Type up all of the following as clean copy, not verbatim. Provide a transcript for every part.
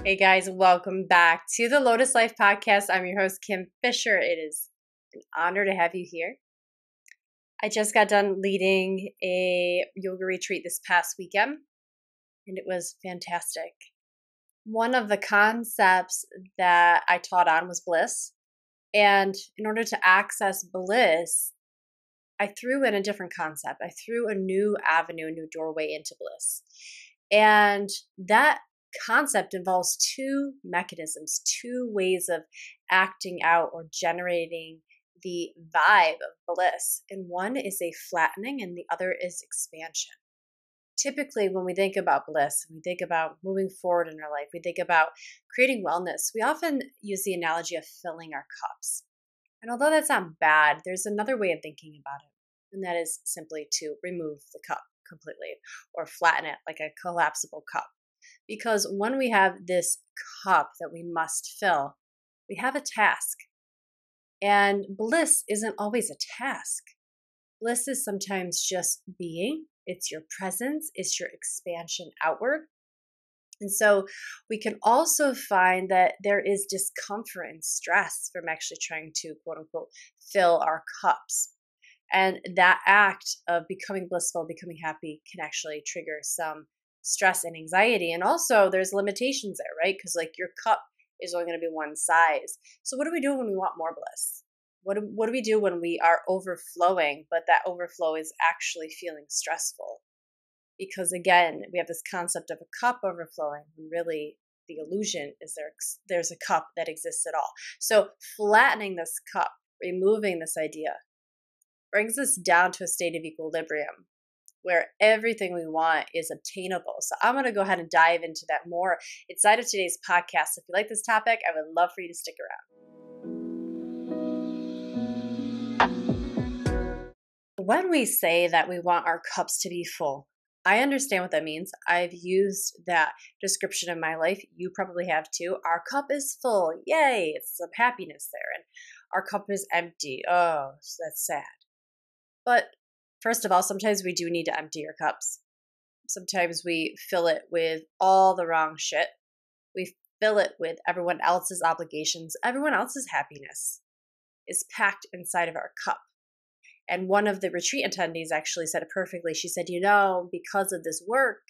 Hey guys, welcome back to the Lotus Life Podcast. I'm your host, Kim Fisher. It is an honor to have you here. I just got done leading a yoga retreat this past weekend, and it was fantastic. One of the concepts that I taught on was bliss. And in order to access bliss, I threw in a different concept. I threw a new avenue, a new doorway into bliss. And that concept involves two mechanisms, two ways of acting out or generating the vibe of bliss. And one is a flattening and the other is expansion. Typically, when we think about bliss, we think about moving forward in our life, we think about creating wellness, we often use the analogy of filling our cups. And although that's not bad, there's another way of thinking about it. And that is simply to remove the cup completely or flatten it like a collapsible cup. Because when we have this cup that we must fill, we have a task. And bliss isn't always a task. Bliss is sometimes just being. It's your presence. It's your expansion outward. And so we can also find that there is discomfort and stress from actually trying to, quote unquote, fill our cups. And that act of becoming blissful, becoming happy can actually trigger some stress and anxiety. And also there's limitations there, right? Because like your cup is only going to be one size. So what do we do when we want more bliss? What do we do when we are overflowing, but that overflow is actually feeling stressful? Because again, we have this concept of a cup overflowing, when really the illusion is there's a cup that exists at all. So flattening this cup, removing this idea, brings us down to a state of equilibrium where everything we want is obtainable. So I'm going to go ahead and dive into that more inside of today's podcast. If you like this topic, I would love for you to stick around. When we say that we want our cups to be full, I understand what that means. I've used that description in my life. You probably have too. Our cup is full. Yay. It's some happiness there. And our cup is empty. Oh, that's sad. But first of all, sometimes we do need to empty our cups. Sometimes we fill it with all the wrong shit. We fill it with everyone else's obligations. Everyone else's happiness is packed inside of our cup. And one of the retreat attendees actually said it perfectly. She said, because of this work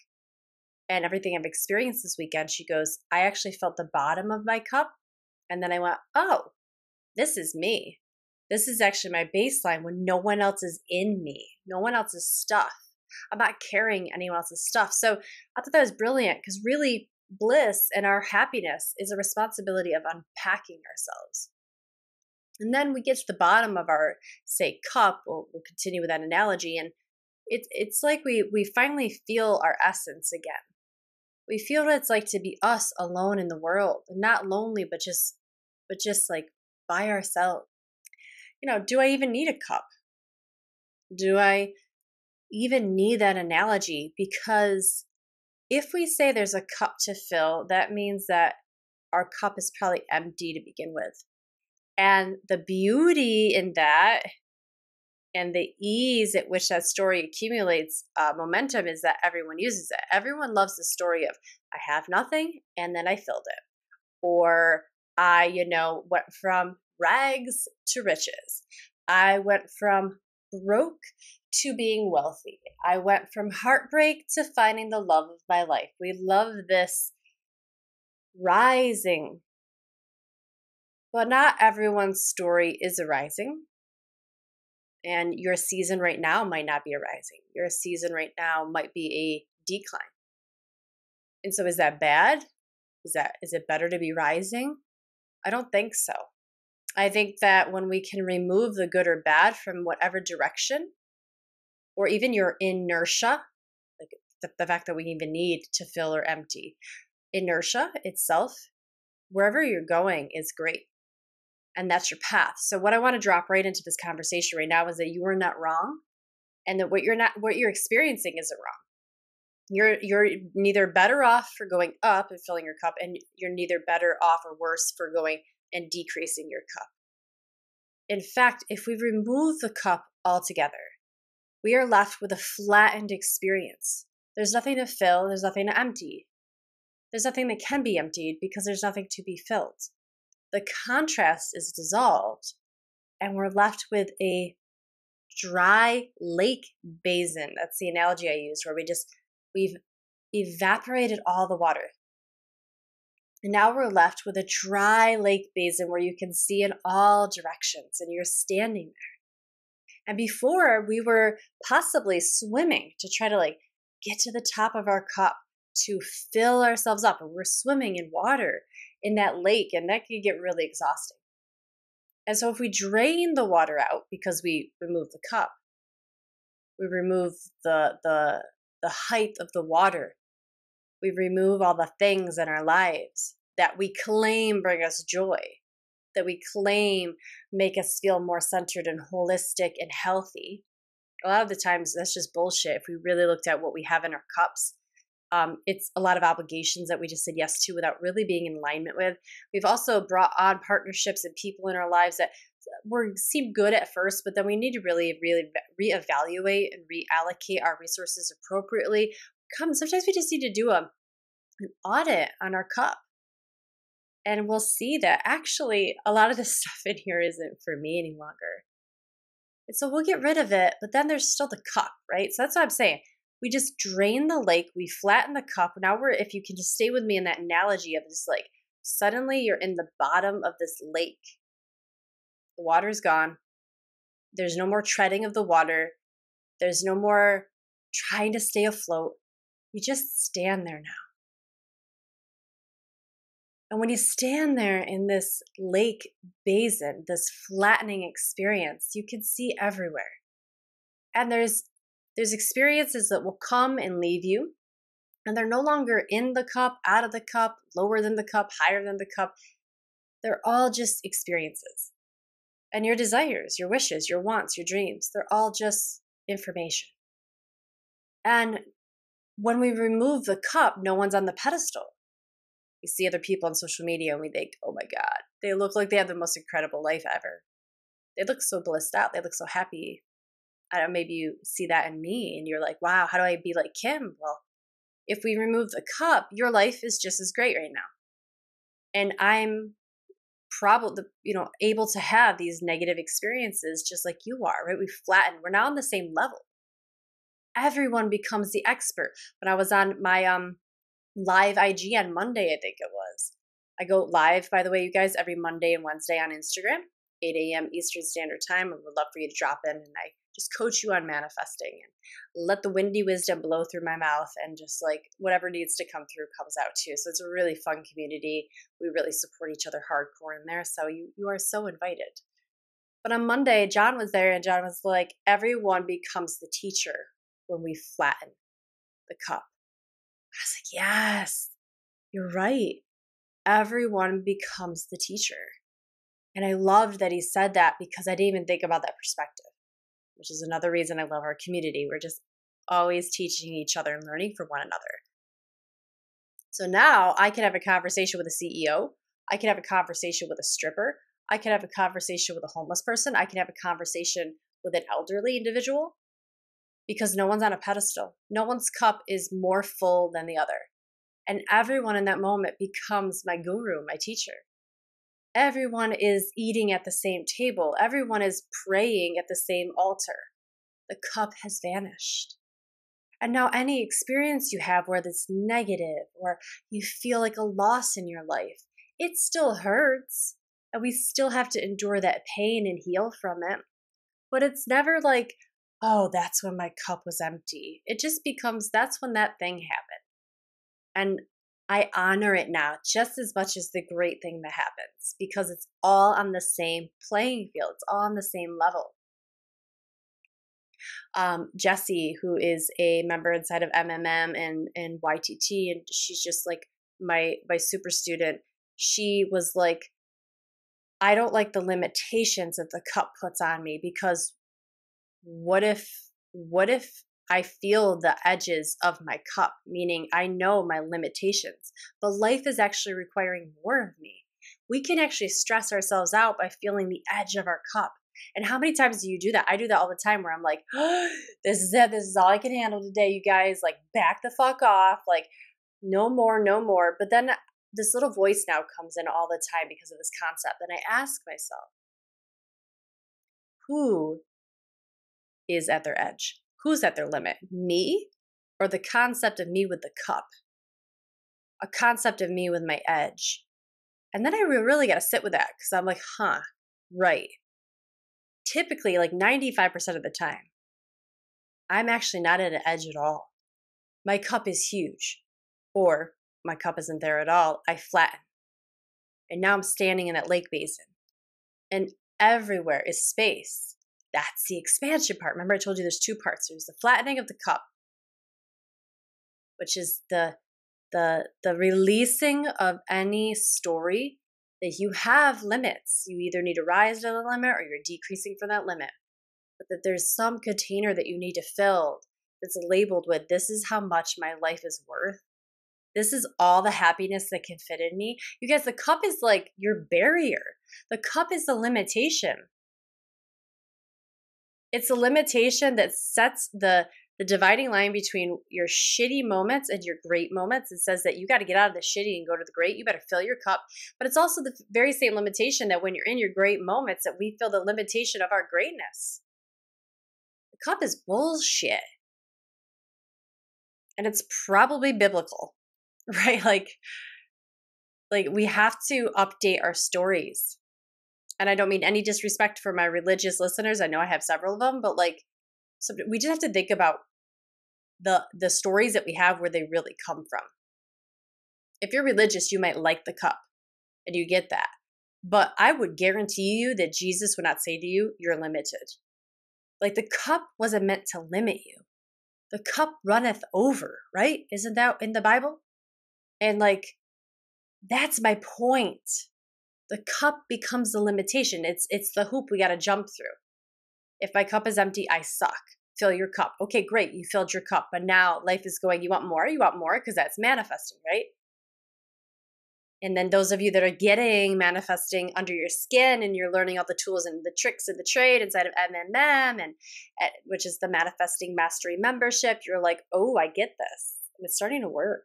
and everything I've experienced this weekend, she goes, I actually felt the bottom of my cup. And then I went, oh, this is me. This is actually my baseline when no one else is in me, no one else's stuff. I'm not carrying anyone else's stuff. So I thought that was brilliant because really bliss and our happiness is a responsibility of unpacking ourselves. And then we get to the bottom of our, say, cup. We'll continue with that analogy. And it's like we finally feel our essence again. We feel what it's like to be us alone in the world, not lonely, but just like by ourselves. Do I even need a cup? Do I even need that analogy? Because if we say there's a cup to fill, that means that our cup is probably empty to begin with. And the beauty in that and the ease at which that story accumulates momentum is that everyone uses it. Everyone loves the story of, I have nothing and then I filled it. Or I, went from rags to riches. I went from broke to being wealthy. I went from heartbreak to finding the love of my life. We love this rising. But not everyone's story is a rising. And your season right now might not be a rising. Your season right now might be a decline. And so is that bad? Is it better to be rising? I don't think so. I think that when we can remove the good or bad from whatever direction, or even your inertia, like the fact that we even need to fill or empty, inertia itself, wherever you're going is great. And that's your path. So what I want to drop right into this conversation right now is that you are not wrong, and that what you're experiencing isn't wrong. You're neither better off for going up and filling your cup, and you're neither better off or worse for going and decreasing your cup. In fact, if we remove the cup altogether, we are left with a flattened experience. There's nothing to fill, there's nothing to empty. There's nothing that can be emptied because there's nothing to be filled. The contrast is dissolved, and we're left with a dry lake basin. That's the analogy I used, where we've evaporated all the water. And now we're left with a dry lake basin where you can see in all directions, and you're standing there. And before, we were possibly swimming to try to get to the top of our cup to fill ourselves up. And we're swimming in water in that lake, and that could get really exhausting. And so if we drain the water out because we remove the cup, we remove the height of the water, we remove all the things in our lives that we claim bring us joy, that we claim make us feel more centered and holistic and healthy. A lot of the times that's just bullshit. If we really looked at what we have in our cups, it's a lot of obligations that we just said yes to without really being in alignment with. We've also brought on partnerships and people in our lives that seem good at first, but then we need to really, really reevaluate and reallocate our resources appropriately. Sometimes we just need to do an audit on our cup. And we'll see that actually a lot of this stuff in here isn't for me any longer. And so we'll get rid of it, but then there's still the cup, right? So that's what I'm saying. We just drain the lake, we flatten the cup. Now if you can just stay with me in that analogy of just suddenly you're in the bottom of this lake. The water's gone. There's no more treading of the water. There's no more trying to stay afloat. You just stand there now. And when you stand there in this lake basin, this flattening experience, you can see everywhere. And there's experiences that will come and leave you, and they're no longer in the cup, out of the cup, lower than the cup, higher than the cup. They're all just experiences. And your desires, your wishes, your wants, your dreams, they're all just information. And when we remove the cup, no one's on the pedestal. We see other people on social media and we think, oh my God, they look like they have the most incredible life ever. They look so blissed out. They look so happy. I don't know, maybe you see that in me and you're like, wow, how do I be like Kim? Well, if we remove the cup, your life is just as great right now. And I'm probably, able to have these negative experiences just like you are, right? We flatten. We're now on the same level. Everyone becomes the expert. When I was on my live IG on Monday, I think it was. I go live, by the way, you guys, every Monday and Wednesday on Instagram, 8 a.m. Eastern Standard Time. I would love for you to drop in, and I just coach you on manifesting and let the windy wisdom blow through my mouth, and just whatever needs to come through comes out too. So it's a really fun community. We really support each other hardcore in there. So you are so invited. But on Monday, John was there, and John was like, everyone becomes the teacher when we flatten the cup. I was like, yes, you're right. Everyone becomes the teacher. And I loved that he said that, because I didn't even think about that perspective, which is another reason I love our community. We're just always teaching each other and learning from one another. So now I can have a conversation with a CEO. I can have a conversation with a stripper. I can have a conversation with a homeless person. I can have a conversation with an elderly individual, because no one's on a pedestal. No one's cup is more full than the other. And everyone in that moment becomes my guru, my teacher. Everyone is eating at the same table. Everyone is praying at the same altar. The cup has vanished. And now any experience you have, whether it's negative or you feel like a loss in your life, it still hurts. And we still have to endure that pain and heal from it. But it's never like, oh, that's when my cup was empty. It just becomes, that's when that thing happened. And I honor it now just as much as the great thing that happens, because it's all on the same playing field. It's all on the same level. Jessie, who is a member inside of MMM and YTT, and she's just like my super student. She was like, I don't like the limitations that the cup puts on me, because what if I feel the edges of my cup, meaning I know my limitations, but life is actually requiring more of me. We can actually stress ourselves out by feeling the edge of our cup. And how many times do you do that? I do that all the time, where I'm like, oh, this is it. This is all I can handle today, you guys. Like, back the fuck off. Like, no more, no more. But then this little voice now comes in all the time because of this concept. And I ask myself, who is at their edge? Who's at their limit? Me or the concept of me with the cup? A concept of me with my edge. And then I really got to sit with that because I'm like, right. Typically, like 95% of the time, I'm actually not at an edge at all. My cup is huge. Or my cup isn't there at all. I flatten. And now I'm standing in that lake basin. And everywhere is space. That's the expansion part. Remember I told you there's two parts. There's the flattening of the cup, which is the releasing of any story that you have limits. You either need to rise to the limit or you're decreasing from that limit. But that there's some container that you need to fill that's labeled with, this is how much my life is worth. This is all the happiness that can fit in me. You guys, the cup is like your barrier. The cup is the limitation. It's a limitation that sets the dividing line between your shitty moments and your great moments. It says that you got to get out of the shitty and go to the great. You better fill your cup. But it's also the very same limitation that when you're in your great moments that we feel the limitation of our greatness. The cup is bullshit. And it's probably biblical, right? Like we have to update our stories. And I don't mean any disrespect for my religious listeners. I know I have several of them, but so we just have to think about the stories that we have, where they really come from. If you're religious, you might like the cup and you get that. But I would guarantee you that Jesus would not say to you, you're limited. Like the cup wasn't meant to limit you. The cup runneth over, right? Isn't that in the Bible? And that's my point. The cup becomes the limitation. It's the hoop we got to jump through. If my cup is empty, I suck. Fill your cup. Okay, great. You filled your cup. But now life is going, you want more? You want more because that's manifesting, right? And then those of you that are getting manifesting under your skin and you're learning all the tools and the tricks of the trade inside of MMM, and which is the Manifesting Mastery membership, you're like, oh, I get this. And it's starting to work.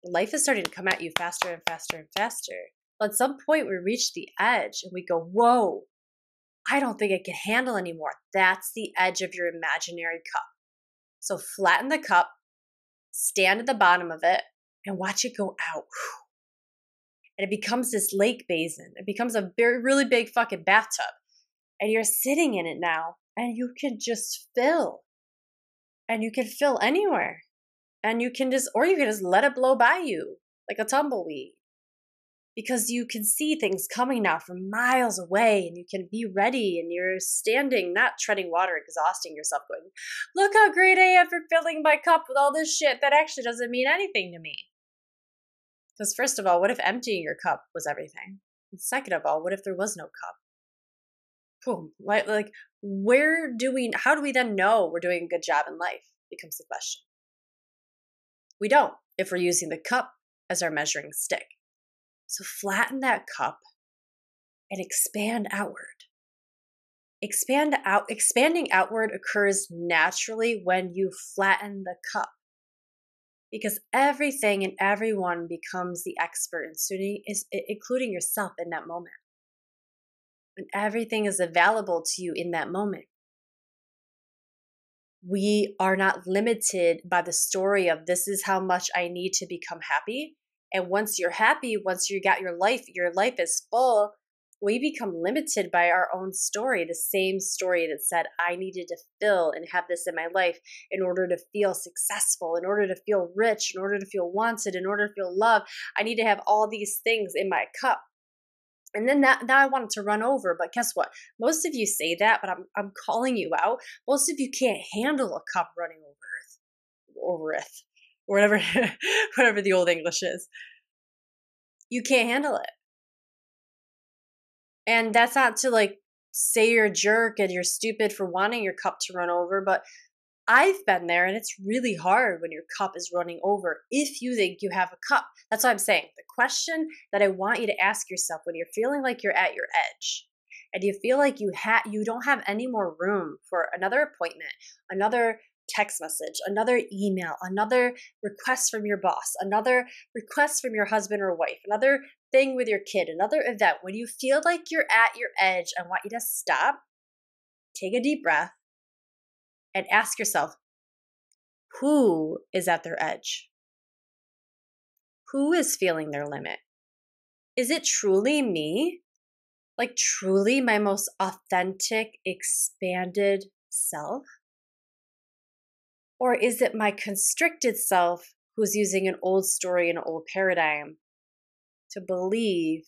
Life is starting to come at you faster and faster and faster. But at some point we reach the edge and we go, whoa, I don't think I can handle anymore. That's the edge of your imaginary cup. So flatten the cup, stand at the bottom of it, and watch it go out. And it becomes this lake basin. It becomes a really big fucking bathtub. And you're sitting in it now, and you can just fill. And you can fill anywhere. And you can just let it blow by you like a tumbleweed. Because you can see things coming now from miles away, and you can be ready, and you're standing, not treading water, exhausting yourself, going, look how great I am for filling my cup with all this shit that actually doesn't mean anything to me. Because first of all, what if emptying your cup was everything? And second of all, what if there was no cup? Boom. How do we then know we're doing a good job in life? Becomes the question. We don't if we're using the cup as our measuring stick. So flatten that cup and expand outward. Expanding outward occurs naturally when you flatten the cup. Because everything and everyone becomes the expert in suiting, including yourself in that moment. When everything is available to you in that moment. We are not limited by the story of this is how much I need to become happy. And once you're happy, once you got your life is full, we become limited by our own story, the same story that said I needed to fill and have this in my life in order to feel successful, in order to feel rich, in order to feel wanted, in order to feel loved. I need to have all these things in my cup. And then now I want it to run over. But guess what? Most of you say that, but I'm calling you out. Most of you can't handle a cup running over it, or whatever, whatever the old English is. You can't handle it. And that's not to say you're a jerk and you're stupid for wanting your cup to run over, but I've been there, and it's really hard when your cup is running over if you think you have a cup. That's what I'm saying. The question that I want you to ask yourself when you're feeling like you're at your edge and you feel like you don't have any more room for another appointment, another text message, another email, another request from your boss, another request from your husband or wife, another thing with your kid, another event, when you feel like you're at your edge, I want you to stop, take a deep breath, and ask yourself, who is at their edge? Who is feeling their limit? Is it truly me? Like truly my most authentic, expanded self? Or is it my constricted self who's using an old story, an old paradigm to believe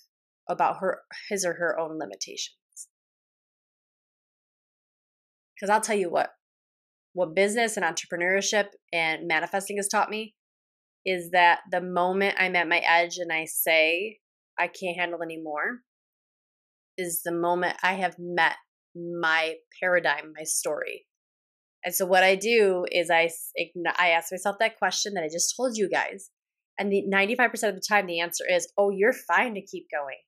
about his or her own limitations? Because I'll tell you what business and entrepreneurship and manifesting has taught me is that the moment I'm at my edge and I say, I can't handle anymore, is the moment I have met my paradigm, my story. And so what I do is I ask myself that question that I just told you guys. And 95% of the time, the answer is, oh, you're fine to keep going.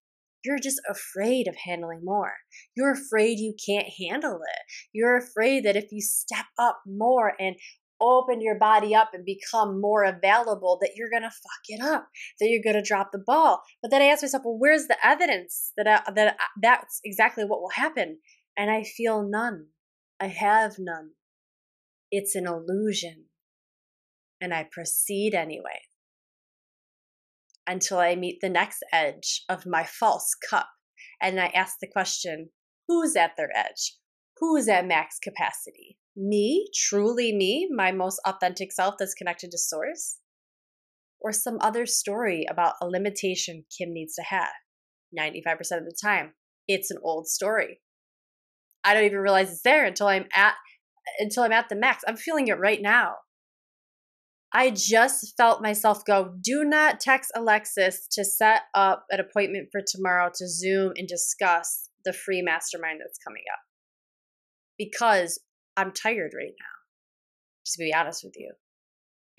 You're just afraid of handling more. You're afraid you can't handle it. You're afraid that if you step up more and open your body up and become more available, that you're going to fuck it up, that you're going to drop the ball. But then I ask myself, well, where's the evidence that that's exactly what will happen? And I feel none. I have none. It's an illusion. And I proceed anyway until I meet the next edge of my false cup. And I ask the question, who's at their edge? Who's at max capacity? Me, truly me, my most authentic self that's connected to source? Or some other story about a limitation Kim needs to have? 95% of the time, it's an old story. I don't even realize it's there until I'm at the max. I'm feeling it right now. I just felt myself go, do not text Alexis to set up an appointment for tomorrow to Zoom and discuss the free mastermind that's coming up. Because I'm tired right now, just to be honest with you.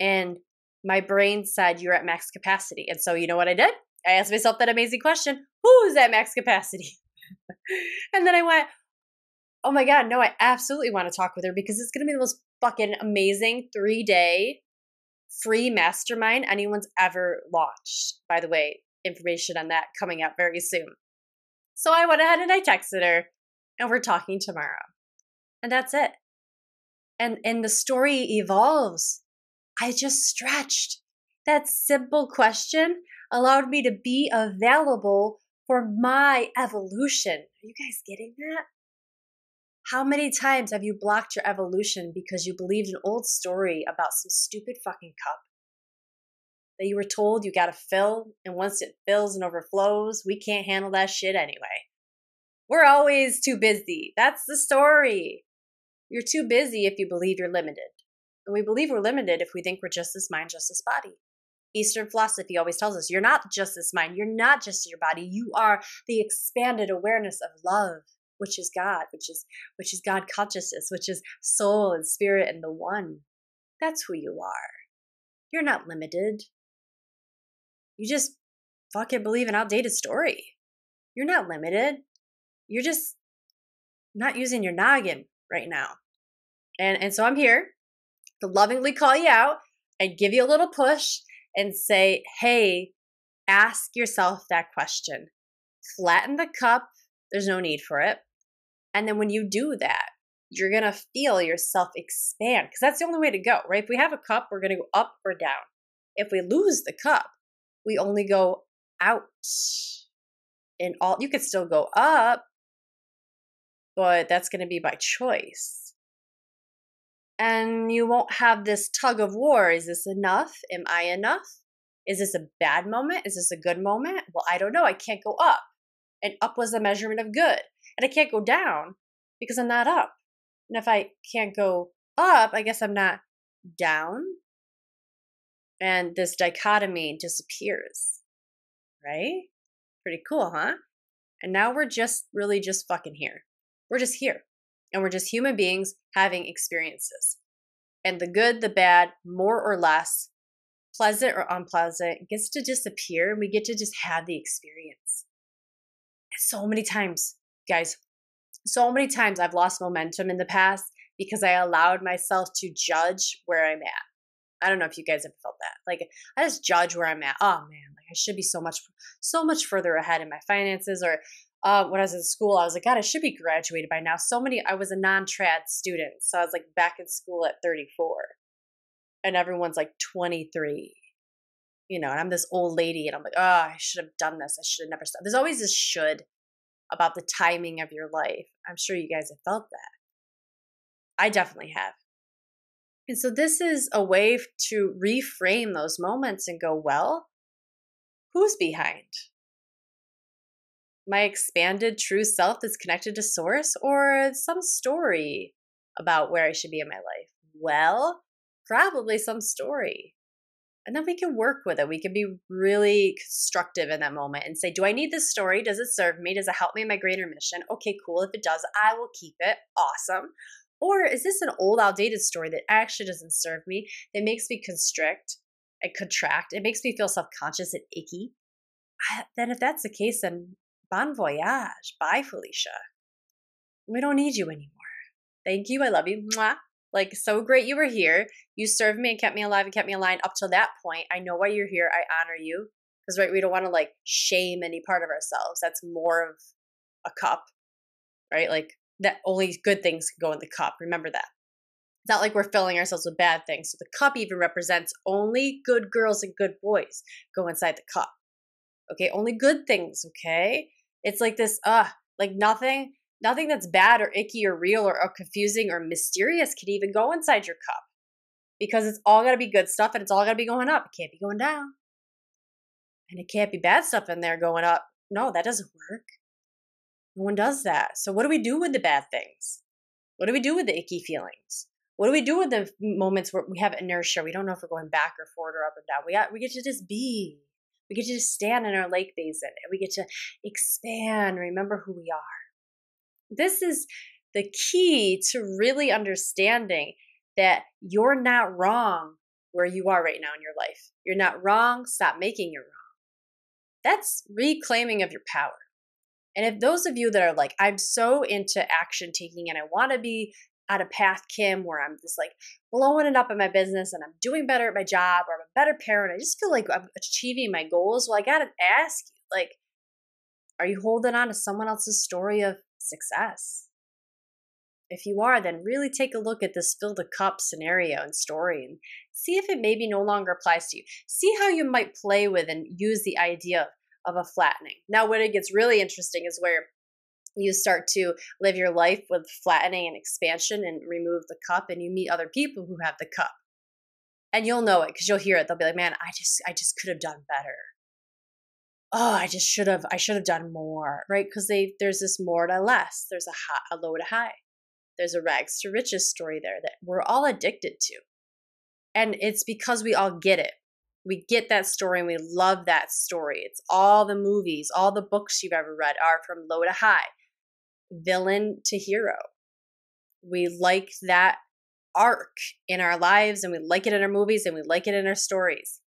And my brain said, you're at max capacity. And so you know what I did? I asked myself that amazing question, who's at max capacity? And then I went, oh my God, no, I absolutely want to talk with her because it's going to be the most fucking amazing 3-day free mastermind anyone's ever launched. By the way, information on that coming out very soon. So I went ahead and I texted her and we're talking tomorrow. And that's it. And the story evolves. I just stretched. That simple question allowed me to be available for my evolution. Are you guys getting that? How many times have you blocked your evolution because you believed an old story about some stupid fucking cup that you were told you got to fill, and once it fills and overflows, we can't handle that shit anyway. We're always too busy. That's the story. You're too busy if you believe you're limited. And we believe we're limited if we think we're just this mind, just this body. Eastern philosophy always tells us you're not just this mind. You're not just your body. You are the expanded awareness of love, which is God, which is God consciousness, which is soul and spirit and the one. That's who you are. You're not limited. You just fucking believe an outdated story. You're not limited. You're just not using your noggin right now. And so I'm here to lovingly call you out and give you a little push and say, hey, ask yourself that question. Flatten the cup. There's no need for it. And then when you do that, you're going to feel yourself expand because that's the only way to go, right? If we have a cup, we're going to go up or down. If we lose the cup, we only go out. And you could still go up, but that's going to be by choice. And you won't have this tug of war. Is this enough? Am I enough? Is this a bad moment? Is this a good moment? Well, I don't know. I can't go up. And up was the measurement of good. And I can't go down because I'm not up. And if I can't go up, I guess I'm not down. And this dichotomy disappears. Right? Pretty cool, huh? And now we're just really just fucking here. We're just here. And we're just human beings having experiences. And the good, the bad, more or less, pleasant or unpleasant, gets to disappear and we get to just have the experience. And so many times, guys, so many times I've lost momentum in the past because I allowed myself to judge where I'm at. I don't know if you guys ever felt that. Like, I just judge where I'm at. Oh man, like I should be so much further ahead in my finances. Or when I was in school, I was like, God, I should be graduated by now. I was a non-trad student. So I was like back in school at 34 and everyone's like 23, and I'm this old lady and I'm like, oh, I should have done this. I should have never stopped. There's always this should about the timing of your life. I'm sure you guys have felt that. I definitely have. And so this is a way to reframe those moments and go, well, who's behind? My expanded true self that's connected to source, or some story about where I should be in my life? Well, probably some story. And then we can work with it. We can be really constructive in that moment and say, do I need this story? Does it serve me? Does it help me in my greater mission? Okay, cool. If it does, I will keep it. Awesome. Or is this an old, outdated story that actually doesn't serve me, that makes me constrict and contract? It makes me feel self-conscious and icky. Then if that's the case, then bon voyage. Bye, Felicia. We don't need you anymore. Thank you. I love you. Mwah. Like, so great you were here. You served me and kept me alive and kept me aligned up till that point. I know why you're here. I honor you. Because, right, we don't want to, like, shame any part of ourselves. That's more of a cup, right? Like, that only good things can go in the cup. Remember that. It's not like we're filling ourselves with bad things. So the cup even represents only good girls and good boys go inside the cup. Okay? Only good things, okay? It's like this, like nothing that's bad or icky or real or confusing or mysterious can even go inside your cup, because it's all got to be good stuff and it's all got to be going up. It can't be going down. And it can't be bad stuff in there going up. No, that doesn't work. No one does that. So what do we do with the bad things? What do we do with the icky feelings? What do we do with the moments where we have inertia? We don't know if we're going back or forward or up and down. We get to just be. We get to just stand in our lake basin and we get to expand, remember who we are. This is the key to really understanding that you're not wrong where you are right now in your life. You're not wrong. Stop making you wrong. That's reclaiming of your power. And if those of you that are like, I'm so into action taking and I want to be at a path, Kim, where I'm just like blowing it up in my business and I'm doing better at my job, or I'm a better parent, I just feel like I'm achieving my goals. Well, I got to ask you, like, are you holding on to someone else's story of success? If you are, then really take a look at this fill the cup scenario and story and see if it maybe no longer applies to you. See how you might play with and use the idea of a flattening. Now, when it gets really interesting is where you start to live your life with flattening and expansion and remove the cup, and you meet other people who have the cup. And you'll know it because you'll hear it. They'll be like, man, I just could have done better. Oh, I should have done more, right? Because there's this more to less. There's a low to high. There's a rags to riches story there that we're all addicted to. And it's because we all get it. We get that story and we love that story. It's all the movies, all the books you've ever read are from low to high, villain to hero. We like that arc in our lives, and we like it in our movies, and we like it in our stories.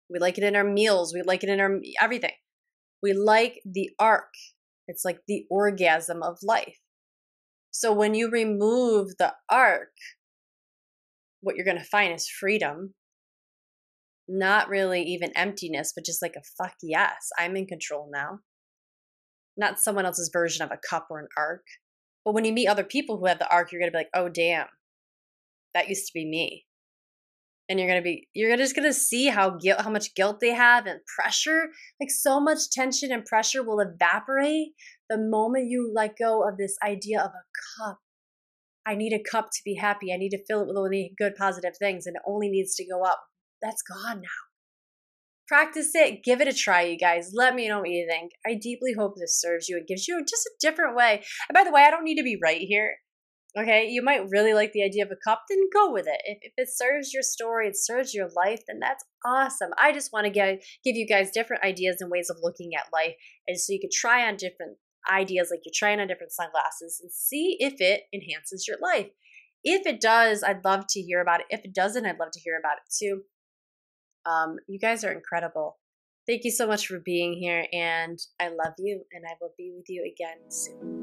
We like it in our meals. We like it in our everything. We like the arc. It's like the orgasm of life. So when you remove the arc, what you're going to find is freedom. Not really even emptiness, but just like a fuck yes, I'm in control now. Not someone else's version of a cup or an arc. But when you meet other people who have the arc, you're going to be like, oh, damn, that used to be me. And you're just going to see how much guilt they have and pressure. Like, so much tension and pressure will evaporate the moment you let go of this idea of a cup. I need a cup to be happy. I need to fill it with only good, positive things, and it only needs to go up. That's gone now. Practice it. Give it a try, you guys. Let me know what you think. I deeply hope this serves you and gives you just a different way. And by the way, I don't need to be right here. Okay, you might really like the idea of a cup, then go with it. If it serves your story, it serves your life, then that's awesome. I just want to give you guys different ideas and ways of looking at life, and so you can try on different ideas, like you're trying on different sunglasses, and see if it enhances your life. If it does, I'd love to hear about it. If it doesn't, I'd love to hear about it too. You guys are incredible. Thank you so much for being here, and I love you, and I will be with you again soon.